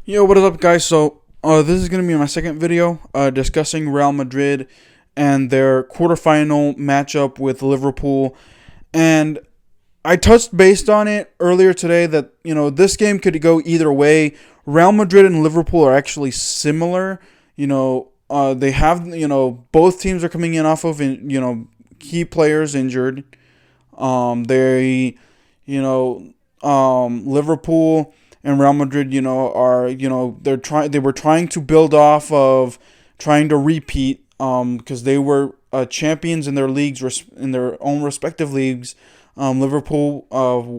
Yo, what is up, guys? This is going to be my second video discussing Real Madrid and their quarterfinal matchup with Liverpool. And I touched based on it earlier today that, this game could go either way. Real Madrid and Liverpool are actually similar. They have, both teams are coming in off of, key players injured. Liverpool and Real Madrid, they were trying to build off of trying to repeat, because they were champions in their leagues, in their own respective leagues. Liverpool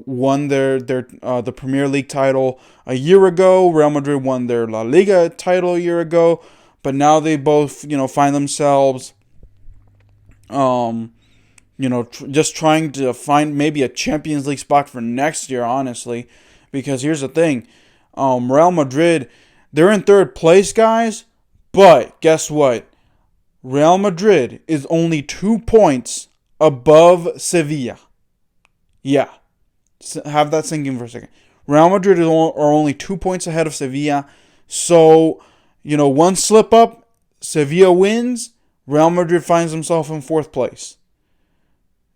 won the Premier League title a year ago. Real Madrid won their La Liga title a year ago, but now they both find themselves just trying to find maybe a Champions League spot for next year, honestly. Because here's the thing, Real Madrid, they're in third place, guys, but guess what? Real Madrid is only 2 points above Sevilla. Yeah, have that sink in for a second. Real Madrid are only 2 points ahead of Sevilla. So, one slip up, Sevilla wins, Real Madrid finds himself in fourth place.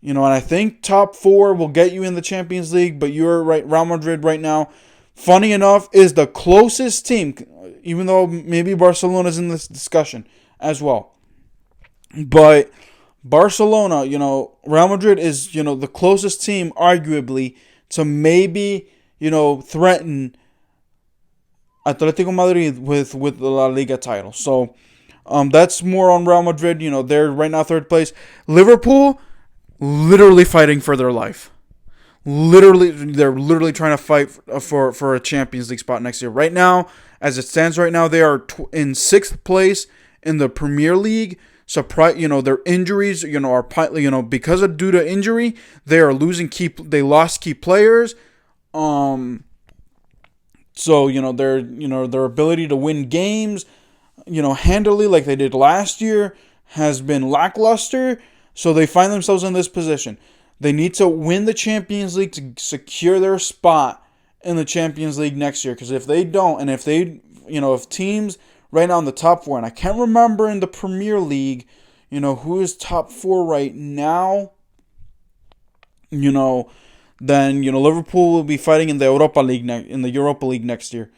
And I think top four will get you in the Champions League, but you're right. Real Madrid right now, funny enough, is the closest team, even though maybe Barcelona's in this discussion as well. But Barcelona, Real Madrid is, the closest team, arguably, to maybe, threaten Atletico Madrid with the La Liga title. So, that's more on Real Madrid. They're right now third place. Liverpool, literally fighting for their life. They're literally trying to fight for a Champions League spot next year. Right now, as it stands right now, they are in sixth place in the Premier League. Their injuries, are due to injury, they are losing they lost key players. Their ability to win games, handily like they did last year, has been lackluster. So they find themselves in this position. They need to win the Champions League to secure their spot in the Champions League next year. Because if they don't, and if teams right now in the top four, and I can't remember in the Premier League, who is top four right now, then Liverpool will be fighting in the Europa League next year.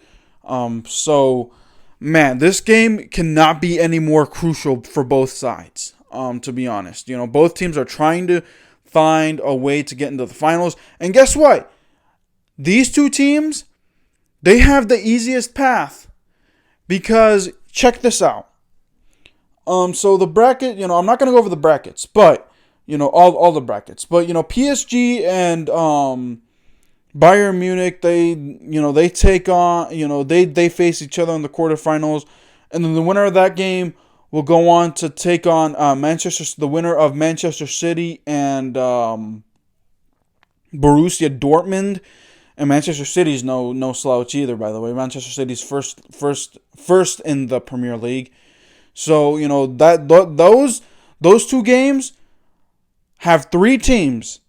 Man, this game cannot be any more crucial for both sides. To be honest, both teams are trying to find a way to get into the finals. And guess what? These two teams, they have the easiest path, because check this out. So the bracket, I'm not gonna go over the brackets, but all the brackets, but PSG and Bayern Munich, they take on, they face each other in the quarterfinals, and then the winner of that game will go on to take on the winner of Manchester City and Borussia Dortmund. And Manchester City's no slouch either, by the way. Manchester City's first in the Premier League. So those two games have three teams.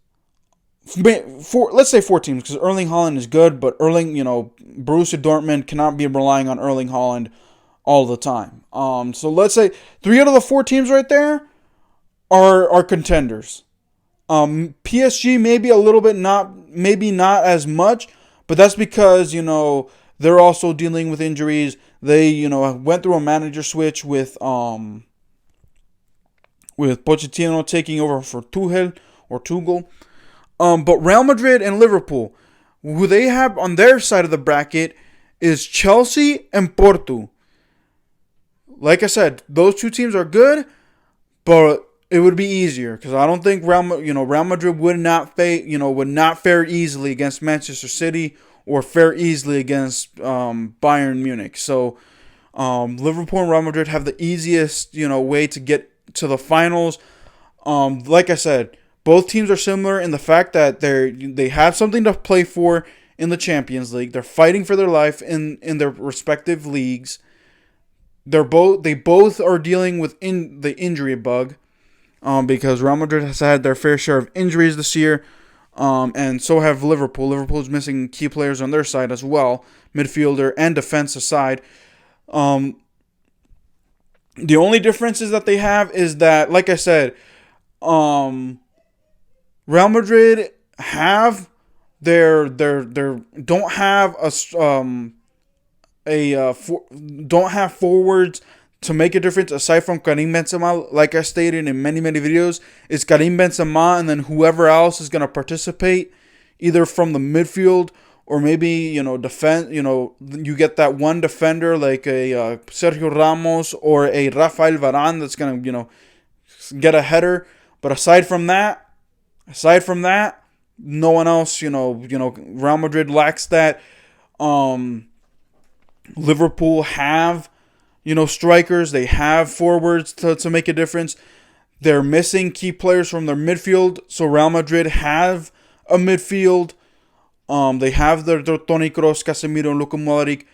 Let's say four teams, because Erling Haaland is good, but Borussia Dortmund cannot be relying on Erling Haaland all the time. So let's say 3 out of the 4 teams right there are contenders. PSG maybe a little bit, maybe not as much, but that's because they're also dealing with injuries. They went through a manager switch with Pochettino taking over for Tuchel. But Real Madrid and Liverpool, who they have on their side of the bracket, is Chelsea and Porto. Like I said, those two teams are good, but it would be easier, because I don't think Real Madrid would not fare easily against Manchester City or fare easily against Bayern Munich. So Liverpool and Real Madrid have the easiest way to get to the finals. Like I said, both teams are similar in the fact that they have something to play for in the Champions League. They're fighting for their life in their respective leagues. They both are dealing with the injury bug, because Real Madrid has had their fair share of injuries this year. And so have Liverpool. Liverpool's missing key players on their side as well, midfielder and defensive side. Um, the only differences that they have is that, like I said, um, Real Madrid have their don't have don't have forwards to make a difference aside from Karim Benzema. Like I stated in many videos, it's Karim Benzema and then whoever else is gonna participate, either from the midfield or maybe defense. You get that one defender like a Sergio Ramos or a Rafael Varane that's gonna get a header. But aside from that, no one else. Real Madrid lacks that. Liverpool have strikers. They have forwards to make a difference. They're missing key players from their midfield, so Real Madrid have a midfield. They have their Toni Kroos, Casemiro, and Luka Modric.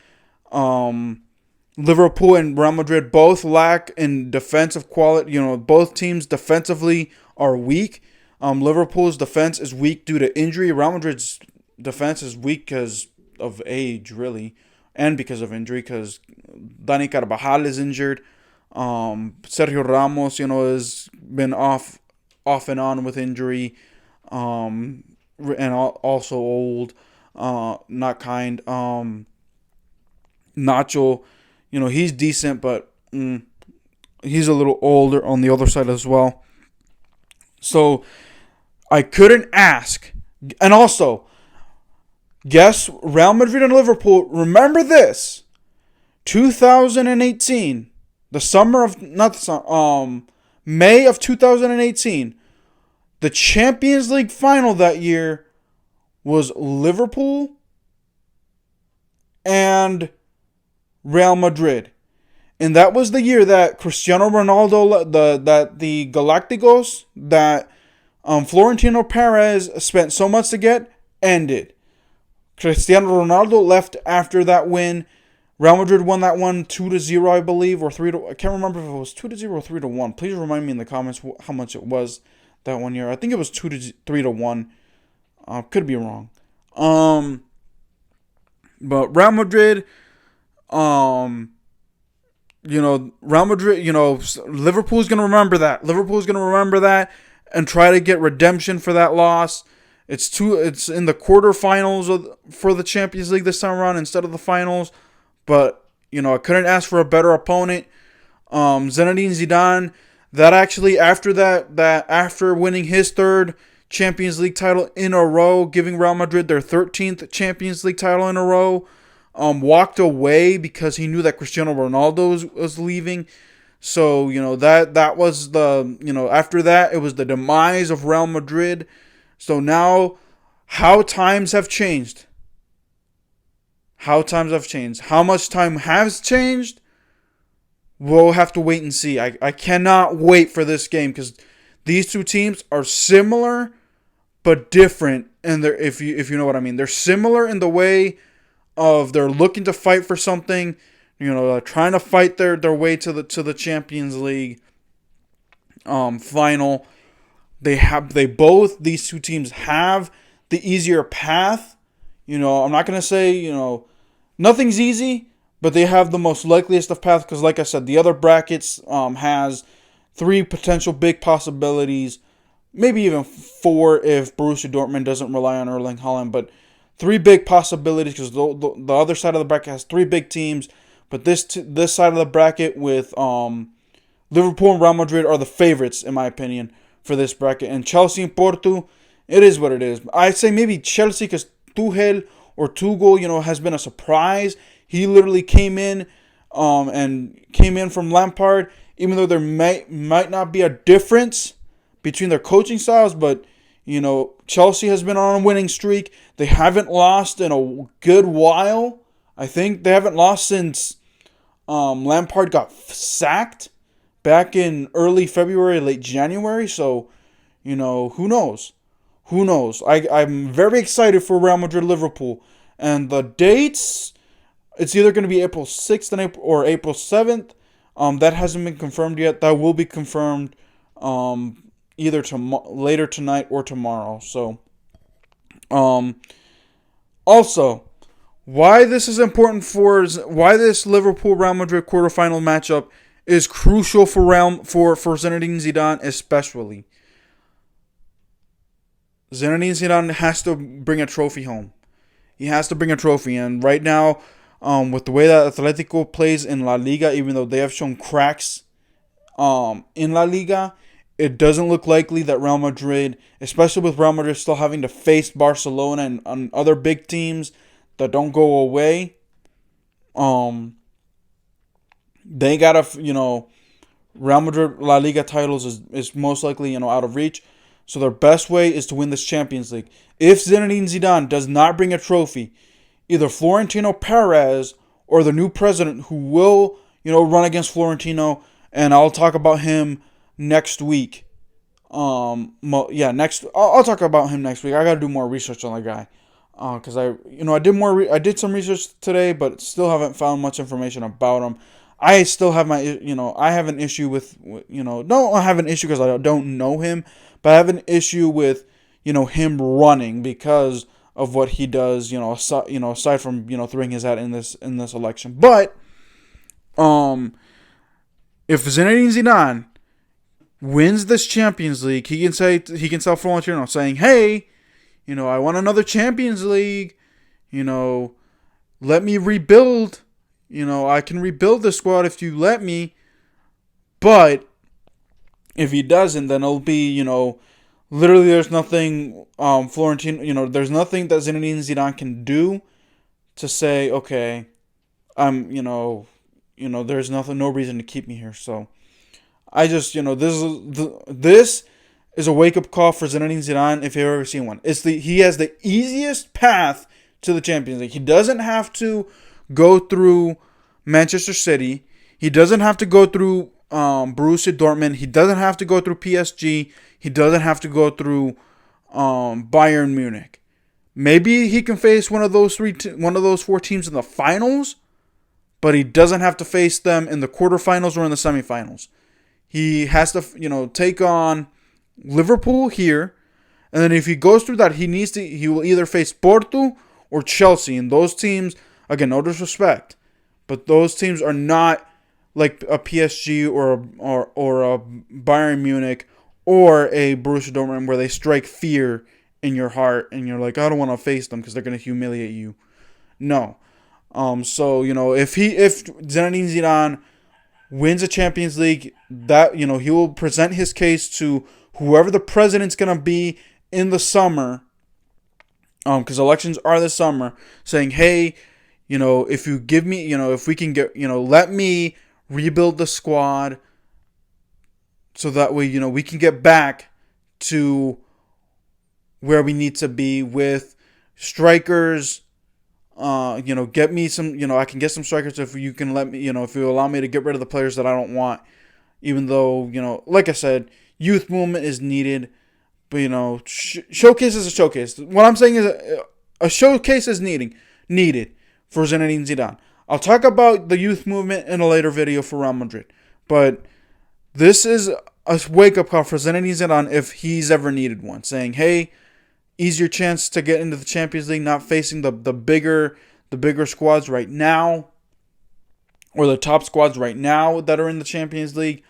Liverpool and Real Madrid both lack in defensive quality. Both teams defensively are weak. Liverpool's defense is weak due to injury. Real Madrid's defense is weak because of age, really, and because of injury, because Dani Carvajal is injured. Sergio Ramos, has been off and on with injury, and also old, not kind. Nacho, he's decent, but he's a little older on the other side as well. So I couldn't ask. And also, guess Real Madrid and Liverpool, remember this. 2018, May of 2018, the Champions League final that year was Liverpool and Real Madrid. And that was the year that Cristiano Ronaldo, the Galacticos, that Florentino Perez spent so much to get, ended. Cristiano Ronaldo left after that win. Real Madrid won that one 2-0, I believe, or 3-. I can't remember if it was 2-0 or 3-1. Please remind me in the comments how much it was that 1 year. I think it was 3-1. Could be wrong. But Real Madrid, Real Madrid, Liverpool's gonna remember that. Liverpool's gonna remember that and try to get redemption for that loss. It's in the quarterfinals for the Champions League this time around instead of the finals. But I couldn't ask for a better opponent. Zinedine Zidane, that actually after winning his third Champions League title in a row, giving Real Madrid their 13th Champions League title in a row, walked away because he knew that Cristiano Ronaldo was leaving. So that was the after that it was the demise of Real Madrid. So now, how times have changed. How much time has changed? We'll have to wait and see. I cannot wait for this game because these two teams are similar but different. And if you know what I mean, they're similar in the way of they're looking to fight for something. Trying to fight their way to the Champions League final. These two teams have the easier path. I'm not going to say, nothing's easy, but they have the most likeliest of paths because, like I said, the other brackets has 3 potential big possibilities, maybe even 4 if Borussia Dortmund doesn't rely on Erling Haaland, but 3 big possibilities because the other side of the bracket has 3 big teams, but this side of the bracket with Liverpool and Real Madrid are the favorites, in my opinion, for this bracket. And Chelsea and Porto, it is what it is. I'd say maybe Chelsea because Tuchel has been a surprise. He literally came in from Lampard, even though there might not be a difference between their coaching styles, but Chelsea has been on a winning streak. They haven't lost in a good while. I think they haven't lost since Lampard got sacked back in early February, late January. So, who knows? I'm very excited for Real Madrid Liverpool. And the dates, it's either going to be April 6th or April 7th. That hasn't been confirmed yet. That will be confirmed either later tonight or tomorrow. So, Um, Also, why this is important why this Liverpool Real Madrid quarterfinal matchup is crucial for Zinedine Zidane especially. Zinedine Zidane has to bring a trophy home. He has to bring a trophy, and right now, with the way that Atletico plays in La Liga, even though they have shown cracks in La Liga, it doesn't look likely that Real Madrid, especially with Real Madrid still having to face Barcelona and other big teams that don't go away, they gotta, Real Madrid La Liga titles is most likely, out of reach. So their best way is to win this Champions League. If Zinedine Zidane does not bring a trophy, either Florentino Perez or the new president who will, run against Florentino, and I'll talk about him next week. I'll talk about him next week. I gotta do more research on the guy, because I did some research today, but still haven't found much information about him. I still have I have an issue with, no, I have an issue because I don't know him, but I have an issue with, him running because of what he does, aside from, throwing his hat in this election. But, if Zinedine Zidane wins this Champions League, he can tell Florentino saying, "Hey, I want another Champions League. Let me rebuild. I can rebuild the squad if you let me." But if he doesn't, then it'll be, literally there's nothing Florentino, there's nothing that Zinedine Zidane can do to say, okay, there's no reason to keep me here. So I just, this is a wake up call for Zinedine Zidane if you've ever seen one. He has the easiest path to the Champions League. He doesn't have to go through Manchester City. He doesn't have to go through Borussia Dortmund. He doesn't have to go through PSG. He doesn't have to go through Bayern Munich. Maybe he can face one of those four teams in the finals, but he doesn't have to face them in the quarterfinals or in the semifinals. He has to, take on Liverpool here, and then if he goes through that, he will either face Porto or Chelsea, and those teams, again, no disrespect, but those teams are not like a PSG or a Bayern Munich or a Borussia Dortmund where they strike fear in your heart and you're like, I don't want to face them because they're going to humiliate you. No. So, if Zinedine Zidane wins a Champions League, that, he will present his case to whoever the president's going to be in the summer, because elections are this summer, saying, hey, if you give me, if we can get, let me rebuild the squad so that way, we can get back to where we need to be with strikers. Get me some, I can get some strikers if you can let me, if you allow me to get rid of the players that I don't want, even though, like I said, youth movement is needed, but, showcase is a showcase. What I'm saying is a showcase is needed for Zinedine Zidane. I'll talk about the youth movement in a later video for Real Madrid, but this is a wake-up call for Zinedine Zidane if he's ever needed one, saying, hey, easier chance to get into the Champions League, not facing the bigger squads right now, or the top squads right now that are in the Champions League.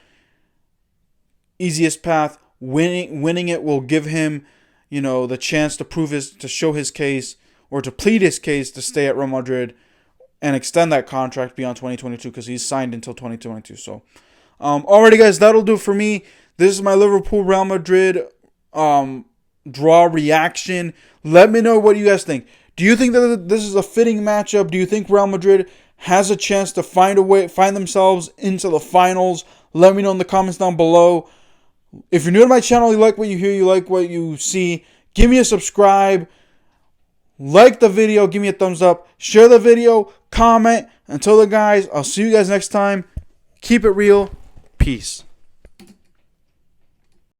Easiest path, winning it will give him, the chance to show his case or to plead his case to stay at Real Madrid and extend that contract beyond 2022 because he's signed until 2022. So, alrighty, guys, that'll do it for me. This is my Liverpool Real Madrid draw reaction. Let me know what you guys think. Do you think that this is a fitting matchup? Do you think Real Madrid has a chance to find themselves into the finals? Let me know in the comments down below. If you're new to my channel, you like what you hear, you like what you see, give me a subscribe. Like the video, give me a thumbs up. Share the video, comment. Until then, guys, I'll see you guys next time. Keep it real. Peace.